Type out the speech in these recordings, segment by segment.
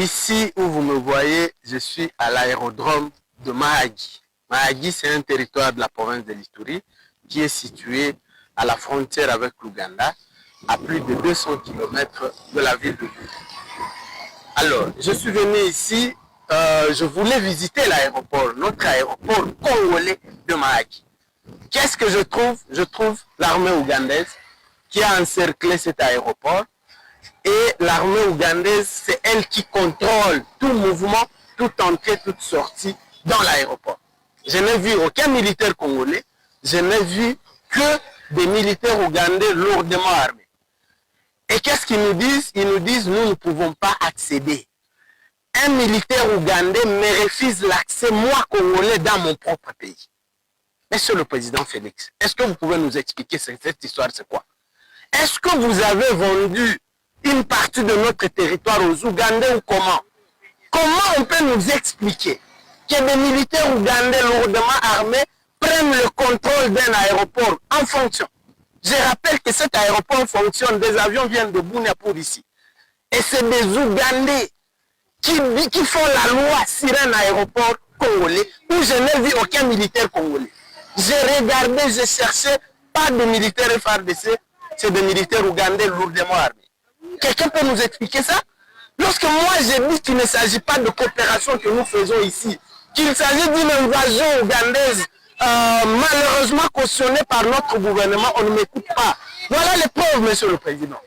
Ici où vous me voyez, je suis à l'aérodrome de Mahagi. Mahagi, c'est un territoire de la province de l'Ituri qui est situé à la frontière avec l'Ouganda, à plus de 200 km de la ville de Bunia. Alors, je suis venu ici, je voulais visiter l'aéroport, notre aéroport congolais de Mahagi. Qu'est-ce que je trouve? Je trouve l'armée ougandaise qui a encerclé cet aéroport. Et l'armée ougandaise, c'est elle qui contrôle tout mouvement, toute entrée, toute sortie dans l'aéroport. Je n'ai vu aucun militaire congolais, je n'ai vu que des militaires ougandais lourdement armés. Et qu'est-ce qu'ils nous disent? Ils nous disent, nous ne pouvons pas accéder. Un militaire ougandais me refuse l'accès, moi, congolais, dans mon propre pays. Monsieur le président Félix, est-ce que vous pouvez nous expliquer cette histoire, c'est quoi? Est-ce que vous avez vendu une partie de notre territoire aux Ougandais ou comment? Comment on peut nous expliquer que des militaires ougandais lourdement armés prennent le contrôle d'un aéroport en fonction? Je rappelle que cet aéroport fonctionne, des avions viennent de Bunia pour ici. Et c'est des Ougandais qui font la loi sur un aéroport congolais où je n'ai vu aucun militaire congolais. J'ai regardé, j'ai cherché, pas de militaires FARDC, c'est des militaires ougandais lourdement armés. Quelqu'un peut nous expliquer ça? Lorsque moi j'ai dit qu'il ne s'agit pas de coopération que nous faisons ici, qu'il s'agit d'une invasion ougandaise malheureusement cautionnée par notre gouvernement, on ne m'écoute pas. Voilà les preuves, monsieur le président.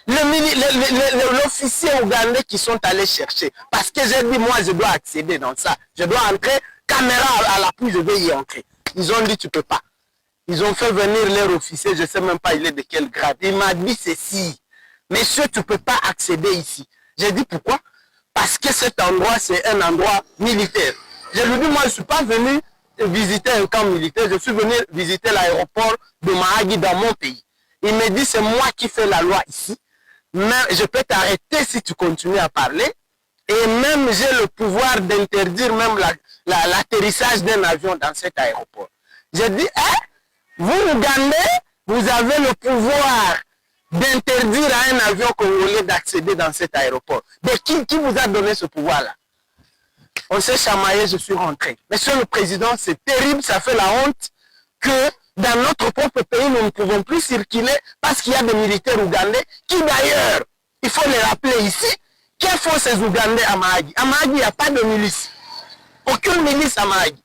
L'officier ougandais qui sont allés chercher, parce que j'ai dit moi je dois accéder dans ça, je dois entrer, caméra à l'appui, je dois y entrer. Ils ont dit tu peux pas. Ils ont fait venir leur officier, je ne sais même pas il est de quel grade. Il m'a dit ceci. Monsieur, tu ne peux pas accéder ici. J'ai dit pourquoi? Parce que cet endroit, c'est un endroit militaire. Je lui ai dit, moi, je ne suis pas venu visiter un camp militaire, je suis venu visiter l'aéroport de Mahagi dans mon pays. Il me dit, c'est moi qui fais la loi ici, mais je peux t'arrêter si tu continues à parler, et même j'ai le pouvoir d'interdire même l'atterrissage d'un avion dans cet aéroport. J'ai dit, hein? Vous, Ougandais, vous avez le pouvoir d'interdire à un avion congolais d'accéder dans cet aéroport. Mais qui vous a donné ce pouvoir-là? On s'est chamaillé, je suis rentré. Monsieur le Président, c'est terrible, ça fait la honte que dans notre propre pays, nous ne pouvons plus circuler parce qu'il y a des militaires ougandais qui d'ailleurs, il faut les rappeler ici, que font ces Ougandais à Mahagi? À Mahagi, il n'y a pas de milice. Aucune milice à Mahagi.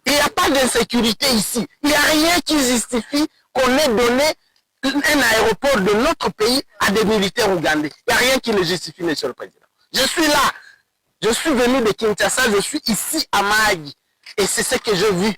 Il n'y a pas d'insécurité ici. Il n'y a rien qui justifie qu'on ait donné un aéroport de notre pays à des militaires ougandais. Il n'y a rien qui le justifie, monsieur le président. Je suis là. Je suis venu de Kinshasa, je suis ici à Mahagi. Et c'est ce que j'ai vu.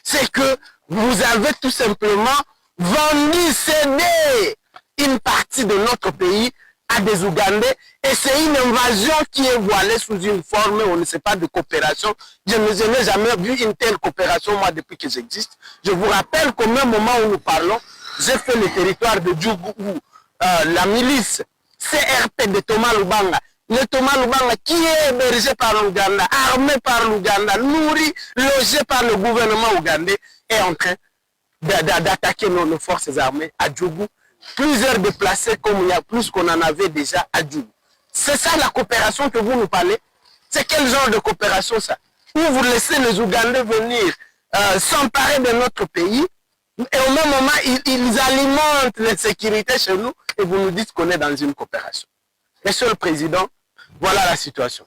C'est que vous avez tout simplement vendu, cédé une partie de notre pays à des Ougandais. Et c'est une invasion qui est voilée sous une forme, on ne sait pas, de coopération. Je n'ai jamais vu une telle coopération, moi, depuis que j'existe. Je vous rappelle qu'au même moment où nous parlons, j'ai fait le territoire de Djougou où la milice CRP de Thomas Lubanga, le Thomas Lubanga qui est hébergé par l'Ouganda, armé par l'Ouganda, nourri, logé par le gouvernement ougandais, est en train d'attaquer nos forces armées à Djougou. Plusieurs déplacés comme il y a plus qu'on en avait déjà à Djougou. C'est ça la coopération que vous nous parlez? C'est quel genre de coopération ça? Où vous laissez les Ougandais venir s'emparer de notre pays et au même moment ils alimentent l'insécurité chez nous et vous nous dites qu'on est dans une coopération. Monsieur le Président, voilà la situation.